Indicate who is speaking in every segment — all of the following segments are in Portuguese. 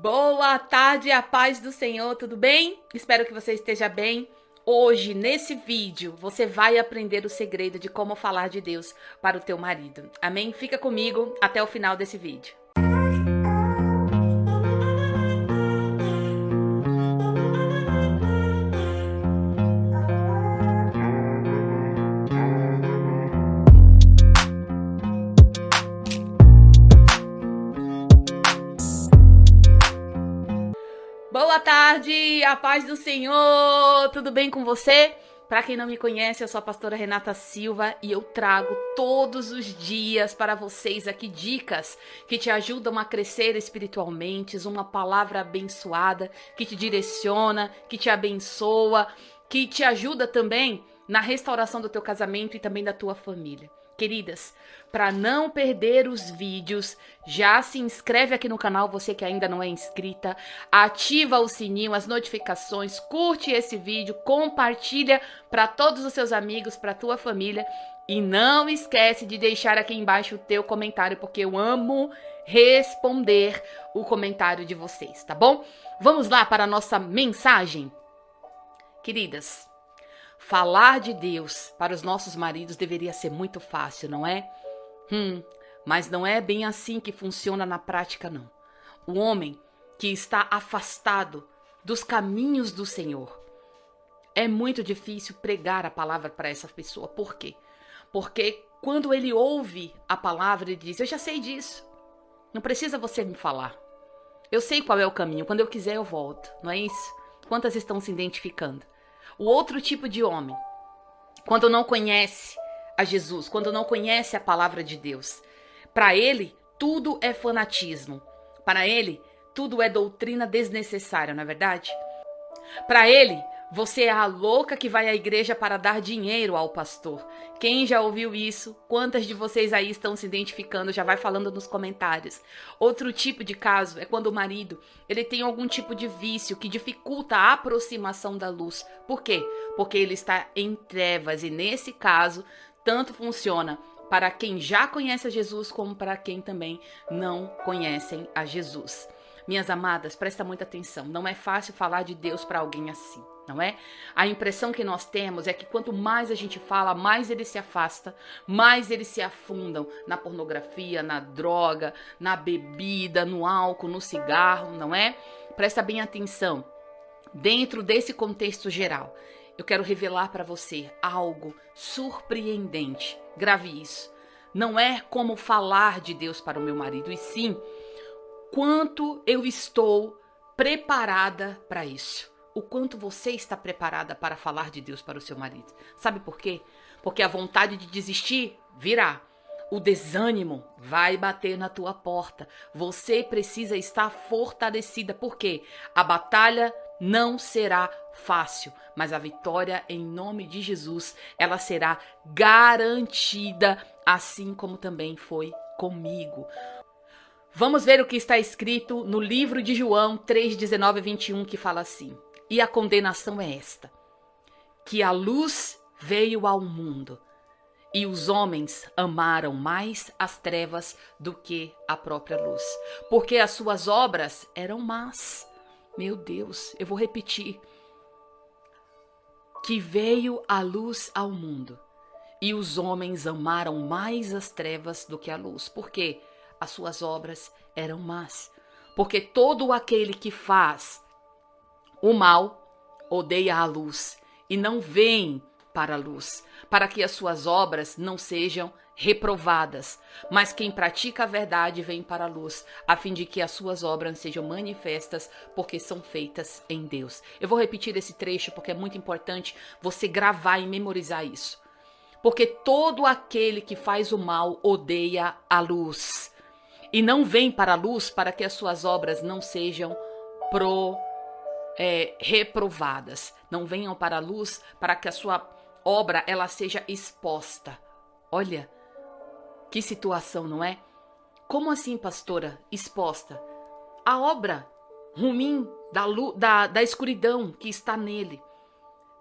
Speaker 1: Boa tarde, a paz do Senhor, tudo bem? Espero que você esteja bem. Hoje, nesse vídeo, você vai aprender o segredo de como falar de Deus para o teu marido. Amém? Fica comigo até o final desse vídeo. Boa tarde, a paz do Senhor, tudo bem com você? Para quem não me conhece, eu sou a pastora Renata Silva e eu trago todos os dias para vocês aqui dicas que te ajudam a crescer espiritualmente, uma palavra abençoada que te direciona, que te abençoa, que te ajuda também na restauração do teu casamento e também da tua família. Queridas, para não perder os vídeos, já se inscreve aqui no canal, você que ainda não é inscrita, ativa o sininho, as notificações, curte esse vídeo, compartilha para todos os seus amigos, para a tua família e não esquece de deixar aqui embaixo o teu comentário, porque eu amo responder o comentário de vocês, tá bom? Vamos lá para a nossa mensagem? Queridas, falar de Deus para os nossos maridos deveria ser muito fácil, não é? Mas não é bem assim que funciona na prática, não. O homem que está afastado dos caminhos do Senhor, é muito difícil pregar a palavra para essa pessoa. Por quê? Porque quando ele ouve a palavra, ele diz, eu já sei disso, não precisa você me falar. Eu sei qual é o caminho, quando eu quiser eu volto, não é isso? Quantas estão se identificando? O outro tipo de homem, quando não conhece a Jesus, quando não conhece a palavra de Deus, para ele tudo é fanatismo, para ele tudo é doutrina desnecessária, não é verdade? Para ele, você é a louca que vai à igreja para dar dinheiro ao pastor. Quem já ouviu isso? Quantas de vocês aí estão se identificando? Já vai falando nos comentários. Outro tipo de caso é quando o marido ele tem algum tipo de vício que dificulta a aproximação da luz. Por quê? Porque ele está em trevas e nesse caso, tanto funciona para quem já conhece a Jesus como para quem também não conhecem a Jesus. Minhas amadas, presta muita atenção. Não é fácil falar de Deus para alguém assim, não é? A impressão que nós temos é que quanto mais a gente fala, mais ele se afasta, mais eles se afundam na pornografia, na droga, na bebida, no álcool, no cigarro, não é? Presta bem atenção. Dentro desse contexto geral, eu quero revelar para você algo surpreendente. Grave isso. Não é como falar de Deus para o meu marido, e sim quanto eu estou preparada para isso. O quanto você está preparada para falar de Deus para o seu marido. Sabe por quê? Porque a vontade de desistir virá. O desânimo vai bater na tua porta. Você precisa estar fortalecida. Por quê? A batalha não será fácil, mas a vitória em nome de Jesus, ela será garantida, assim como também foi comigo. Vamos ver o que está escrito no livro de João 3:19-21, que fala assim: e a condenação é esta, que a luz veio ao mundo, e os homens amaram mais as trevas do que a própria luz, porque as suas obras eram más. Meu Deus, eu vou repetir. Que veio a luz ao mundo, e os homens amaram mais as trevas do que a luz. Por quê? As suas obras eram más. Porque todo aquele que faz o mal odeia a luz e não vem para a luz, para que as suas obras não sejam reprovadas. Mas quem pratica a verdade vem para a luz, a fim de que as suas obras sejam manifestas, porque são feitas em Deus. Eu vou repetir esse trecho porque é muito importante você gravar e memorizar isso. Porque todo aquele que faz o mal odeia a luz e não vem para a luz, para que as suas obras não sejam reprovadas. Não venham para a luz para que a sua obra ela seja exposta. Olha, que situação, não é? Como assim, pastora? Exposta? A obra ruim da escuridão que está nele.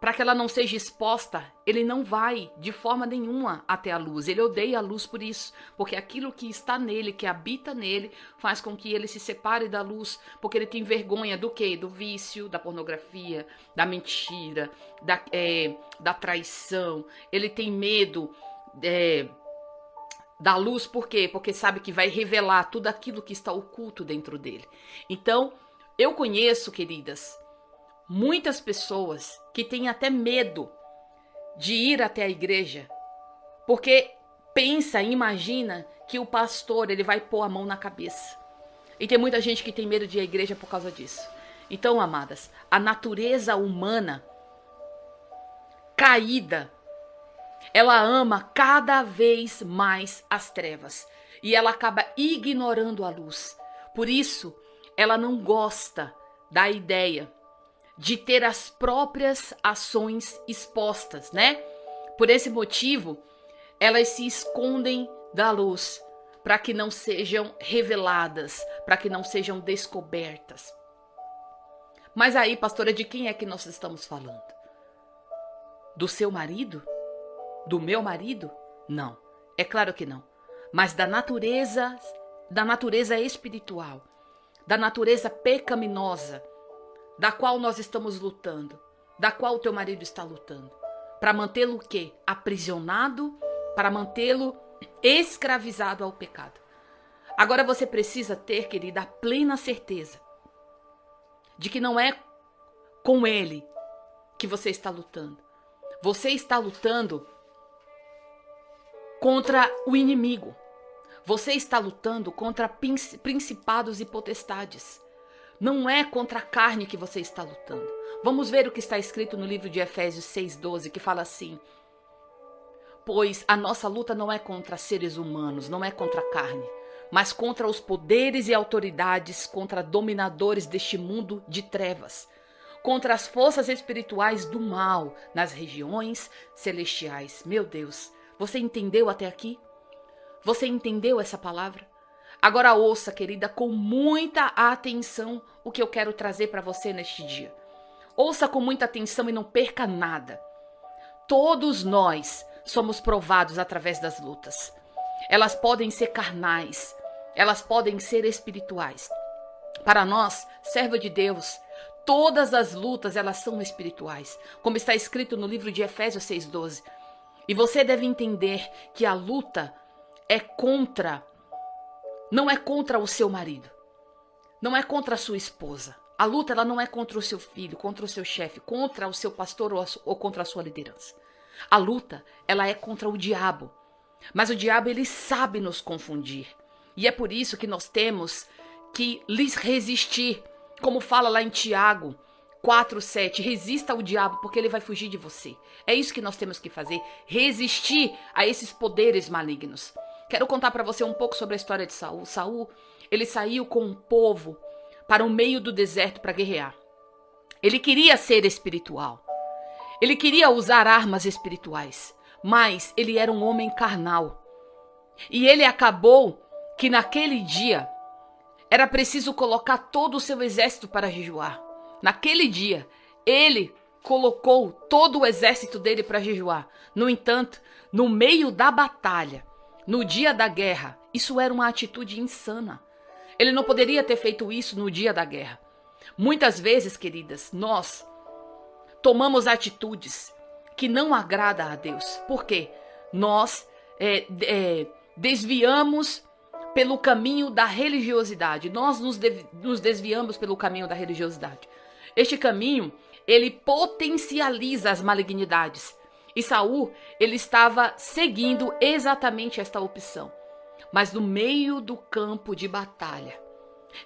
Speaker 1: para que ela não seja exposta, ele não vai de forma nenhuma até a luz. Ele odeia a luz por isso, porque aquilo que está nele, que habita nele, faz com que ele se separe da luz, porque ele tem vergonha do quê? Do vício, da pornografia, da mentira, da traição. Ele tem medo da luz, por quê? Porque sabe que vai revelar tudo aquilo que está oculto dentro dele. Então, eu conheço, queridas, muitas pessoas que têm até medo de ir até a igreja, porque pensa, imagina que o pastor ele vai pôr a mão na cabeça. E tem muita gente que tem medo de ir à igreja por causa disso. Então, amadas, a natureza humana caída, ela ama cada vez mais as trevas e ela acaba ignorando a luz. Por isso, ela não gosta da ideia de ter as próprias ações expostas, né? Por esse motivo, elas se escondem da luz para que não sejam reveladas, para que não sejam descobertas. Mas aí, pastora, de quem é que nós estamos falando? Do seu marido? Do meu marido? Não, é claro que não. Mas da natureza espiritual, da natureza pecaminosa, da qual nós estamos lutando, da qual o teu marido está lutando, para mantê-lo o quê? Aprisionado, para mantê-lo escravizado ao pecado. Agora você precisa ter, querida, a plena certeza de que não é com ele que você está lutando. Você está lutando contra o inimigo. Você está lutando contra principados e potestades. Não é contra a carne que você está lutando. Vamos ver o que está escrito no livro de Efésios 6:12, que fala assim: pois a nossa luta não é contra seres humanos, não é contra a carne, mas contra os poderes e autoridades, contra dominadores deste mundo de trevas, contra as forças espirituais do mal nas regiões celestiais. Meu Deus, você entendeu até aqui? Você entendeu essa palavra? Agora ouça, querida, com muita atenção o que eu quero trazer para você neste dia. Ouça com muita atenção e não perca nada. Todos nós somos provados através das lutas. Elas podem ser carnais, elas podem ser espirituais. Para nós, servo de Deus, todas as lutas elas são espirituais, como está escrito no livro de Efésios 6:12. E você deve entender que a luta não é contra o seu marido, não é contra a sua esposa. A luta ela não é contra o seu filho, contra o seu chefe, contra o seu pastor ou contra a sua liderança. A luta ela é contra o diabo. Mas o diabo ele sabe nos confundir. E é por isso que nós temos que lhes resistir. Como fala lá em Tiago 4:7, resista ao diabo porque ele vai fugir de você. É isso que nós temos que fazer, resistir a esses poderes malignos. Quero contar para você um pouco sobre a história de Saul. Saul, ele saiu com um povo para o meio do deserto para guerrear. Ele queria ser espiritual. Ele queria usar armas espirituais, mas ele era um homem carnal. E ele acabou que naquele dia era preciso colocar todo o seu exército para jejuar. Naquele dia, ele colocou todo o exército dele para jejuar. No entanto, no meio da batalha, no dia da guerra, isso era uma atitude insana. Ele não poderia ter feito isso no dia da guerra. Muitas vezes, queridas, nós tomamos atitudes que não agradam a Deus. Por quê? Nós desviamos pelo caminho da religiosidade. Nós nos desviamos pelo caminho da religiosidade. Este caminho, ele potencializa as malignidades. E Saul, ele estava seguindo exatamente esta opção. Mas no meio do campo de batalha,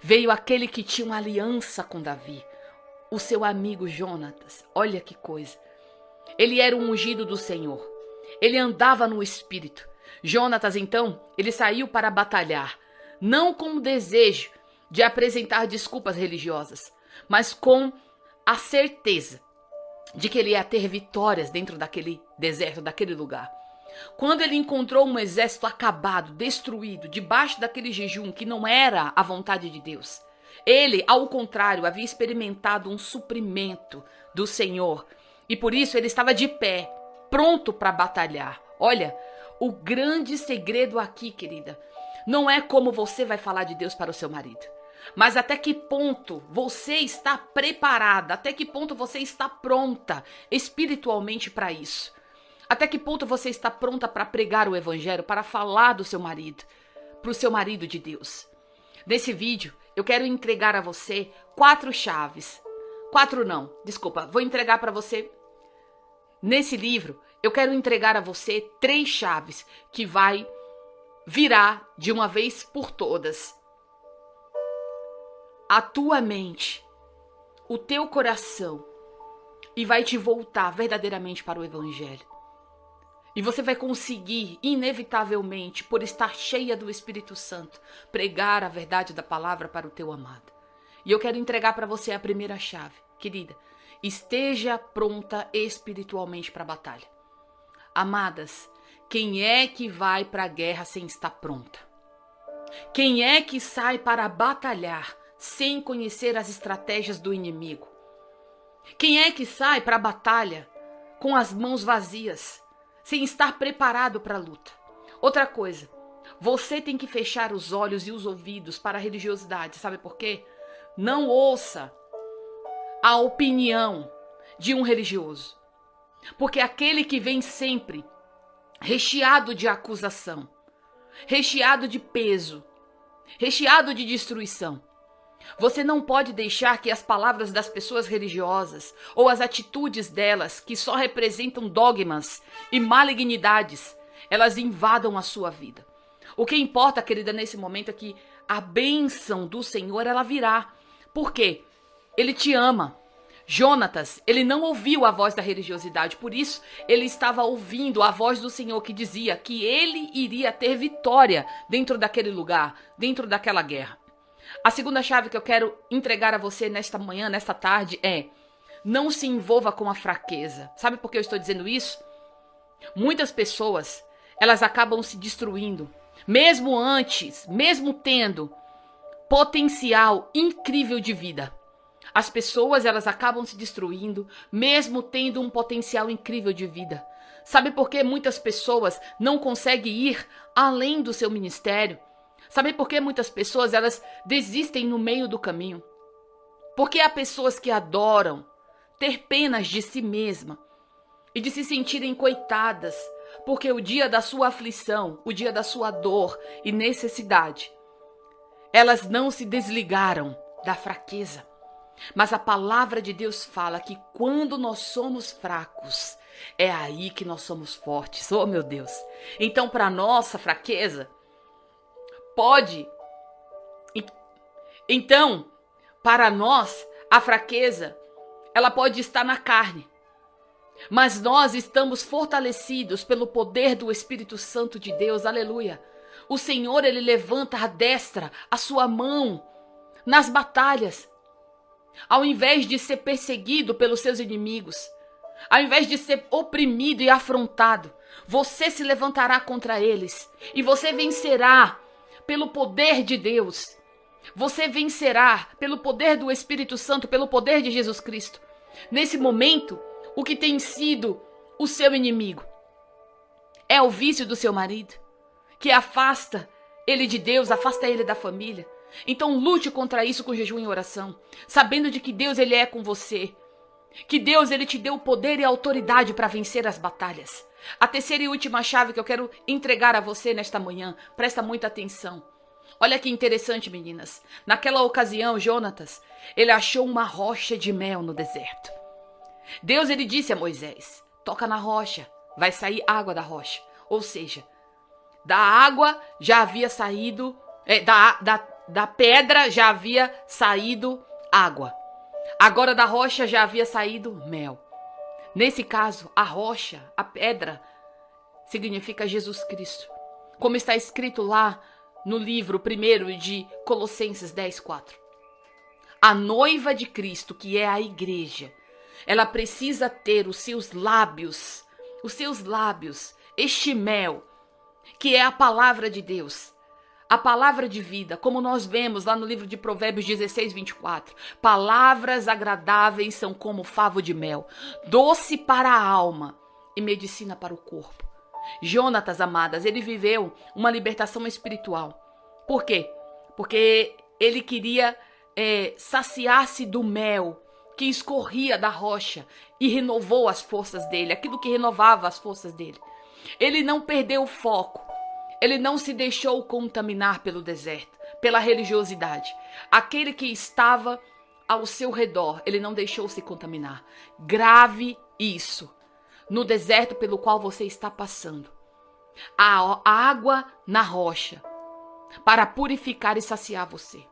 Speaker 1: veio aquele que tinha uma aliança com Davi, o seu amigo Jonatas. Olha que coisa. Ele era um ungido do Senhor. Ele andava no Espírito. Jonatas, então, ele saiu para batalhar, não com o desejo de apresentar desculpas religiosas, mas com a certeza de que ele ia ter vitórias dentro daquele deserto, daquele lugar. Quando ele encontrou um exército acabado, destruído, debaixo daquele jejum que não era a vontade de Deus, ele, ao contrário, havia experimentado um suprimento do Senhor. E por isso ele estava de pé, pronto para batalhar. Olha, o grande segredo aqui, querida, não é como você vai falar de Deus para o seu marido, mas até que ponto você está preparada, até que ponto você está pronta espiritualmente para isso. Até que ponto você está pronta para pregar o evangelho, para falar do seu marido, para o seu marido de Deus. Nesse vídeo, eu quero entregar a você 4 chaves. 4 não, desculpa, vou entregar para você. Nesse livro, eu quero entregar a você 3 chaves que vai virar de uma vez por todas a tua mente, o teu coração, e vai te voltar verdadeiramente para o evangelho. E você vai conseguir, inevitavelmente, por estar cheia do Espírito Santo, pregar a verdade da palavra para o teu amado. E eu quero entregar para você a primeira chave. Querida, esteja pronta espiritualmente para a batalha. Amadas, quem é que vai para a guerra sem estar pronta? Quem é que sai para batalhar sem conhecer as estratégias do inimigo? Quem é que sai para a batalha com as mãos vazias, sem estar preparado para a luta? Outra coisa, você tem que fechar os olhos e os ouvidos para a religiosidade. Sabe por quê? Não ouça a opinião de um religioso. Porque aquele que vem sempre recheado de acusação, recheado de peso, recheado de destruição. Você não pode deixar que as palavras das pessoas religiosas ou as atitudes delas, que só representam dogmas e malignidades, elas invadam a sua vida. O que importa, querida, nesse momento é que a bênção do Senhor, ela virá. Por quê? Ele te ama. Jonatas, ele não ouviu a voz da religiosidade, por isso ele estava ouvindo a voz do Senhor que dizia que ele iria ter vitória dentro daquele lugar, dentro daquela guerra. A segunda chave que eu quero entregar a você nesta manhã, nesta tarde, é: não se envolva com a fraqueza. Sabe por que eu estou dizendo isso? Muitas pessoas, elas acabam se destruindo, mesmo antes, mesmo tendo potencial incrível de vida. As pessoas, elas acabam se destruindo, mesmo tendo um potencial incrível de vida. Sabe por que muitas pessoas não conseguem ir além do seu ministério? Sabe por que muitas pessoas, elas desistem no meio do caminho? Porque há pessoas que adoram ter penas de si mesma e de se sentirem coitadas, porque o dia da sua aflição, o dia da sua dor e necessidade, elas não se desligaram da fraqueza. Mas a palavra de Deus fala que quando nós somos fracos, é aí que nós somos fortes. Oh, meu Deus! Então, para nossa fraqueza, Então, para nós, a fraqueza, ela pode estar na carne. Mas nós estamos fortalecidos pelo poder do Espírito Santo de Deus. Aleluia! O Senhor, ele levanta a destra, a sua mão, nas batalhas. Ao invés de ser perseguido pelos seus inimigos, ao invés de ser oprimido e afrontado, você se levantará contra eles e você vencerá pelo poder de Deus. Você vencerá pelo poder do Espírito Santo, pelo poder de Jesus Cristo. Nesse momento, o que tem sido o seu inimigo é o vício do seu marido, que afasta ele de Deus, afasta ele da família. Então lute contra isso com jejum e oração, sabendo de que Deus, ele é com você. Que Deus, ele te deu o poder e a autoridade para vencer as batalhas. A terceira e última chave que eu quero entregar a você nesta manhã, presta muita atenção. Olha que interessante, meninas. Naquela ocasião, Jonatas, ele achou uma rocha de mel no deserto. Deus, ele disse a Moisés: toca na rocha, vai sair água da rocha. Ou seja, da água já havia saído, da pedra já havia saído água. Agora da rocha já havia saído mel. Nesse caso, a rocha, a pedra, significa Jesus Cristo. Como está escrito lá no livro 1 de Colossenses 10:4. A noiva de Cristo, que é a igreja, ela precisa ter os seus lábios, este mel, que é a palavra de Deus, A palavra de vida, como nós vemos lá no livro de Provérbios 16, 24. Palavras agradáveis são como favo de mel, doce para a alma e medicina para o corpo. Jonatas, amadas, ele viveu uma libertação espiritual. Por quê? Porque ele queria saciar-se do mel que escorria da rocha e renovou as forças dele, aquilo que renovava as forças dele. Ele não perdeu o foco. Ele não se deixou contaminar pelo deserto, pela religiosidade. Aquele que estava ao seu redor, ele não deixou se contaminar. Grave isso. No deserto pelo qual você está passando. Há água na rocha para purificar e saciar você.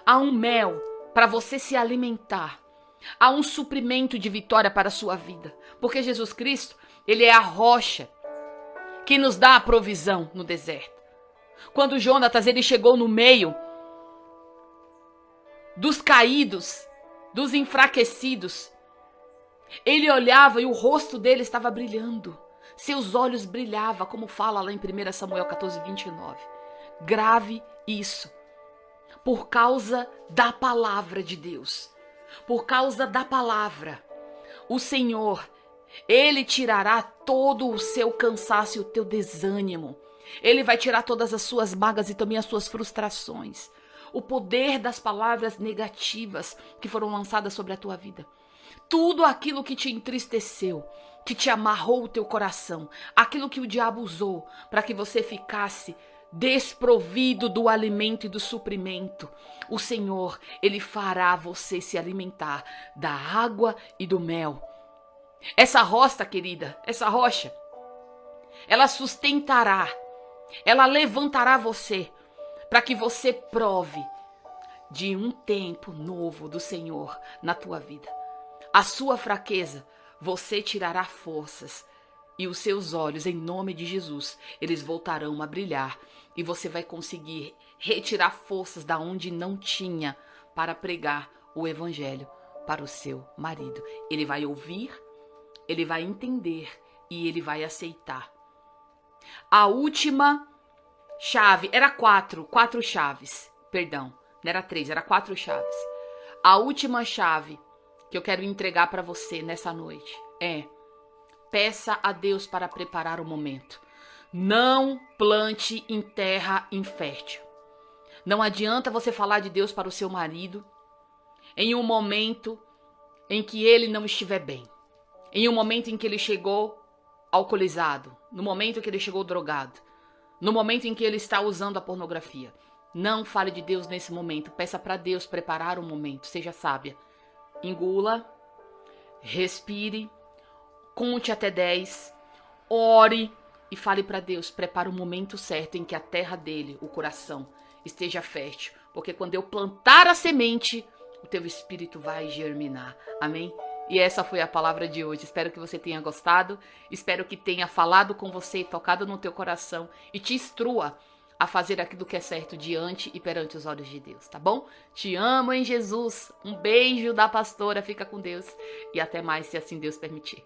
Speaker 1: Há um mel para você se alimentar. Há um suprimento de vitória para a sua vida. Porque Jesus Cristo, ele é a rocha que nos dá a provisão no deserto. Quando Jonatas ele chegou no meio dos caídos, dos enfraquecidos, ele olhava e o rosto dele estava brilhando. Seus olhos brilhavam, como fala lá em 1 Samuel 14, 29. Grave isso. Por causa da palavra de Deus. Por causa da palavra. O Senhor, Ele tirará todo o seu cansaço e o teu desânimo. Ele vai tirar todas as suas mágoas e também as suas frustrações. O poder das palavras negativas que foram lançadas sobre a tua vida. Tudo aquilo que te entristeceu, que te amarrou o teu coração, aquilo que o diabo usou para que você ficasse desprovido do alimento e do suprimento. O Senhor, Ele fará você se alimentar da água e do mel. Essa rocha, querida, essa rocha, ela sustentará, ela levantará você para que você prove de um tempo novo do Senhor na tua vida. A sua fraqueza, você tirará forças e os seus olhos, em nome de Jesus, eles voltarão a brilhar e você vai conseguir retirar forças da onde não tinha para pregar o evangelho para o seu marido. Ele vai ouvir, ele vai entender e ele vai aceitar. A última chave, era quatro chaves, perdão, não era 3, era 4 chaves. A última chave que eu quero entregar para você nessa noite é: peça a Deus para preparar o momento. Não plante em terra infértil. Não adianta você falar de Deus para o seu marido em um momento em que ele não estiver bem. Em um momento em que ele chegou alcoolizado. No momento em que ele chegou drogado. No momento em que ele está usando a pornografia. Não fale de Deus nesse momento. Peça para Deus preparar o momento. Seja sábia. Engula. Respire. Conte até 10. Ore. E fale para Deus. Prepara o momento certo em que a terra dele, o coração, esteja fértil. Porque quando eu plantar a semente, o teu espírito vai germinar. Amém? E essa foi a palavra de hoje. Espero que você tenha gostado. Espero que tenha falado com você, tocado no teu coração e te instrua a fazer aquilo que é certo diante e perante os olhos de Deus, tá bom? Te amo em Jesus. Um beijo da pastora. Fica com Deus e até mais, se assim Deus permitir.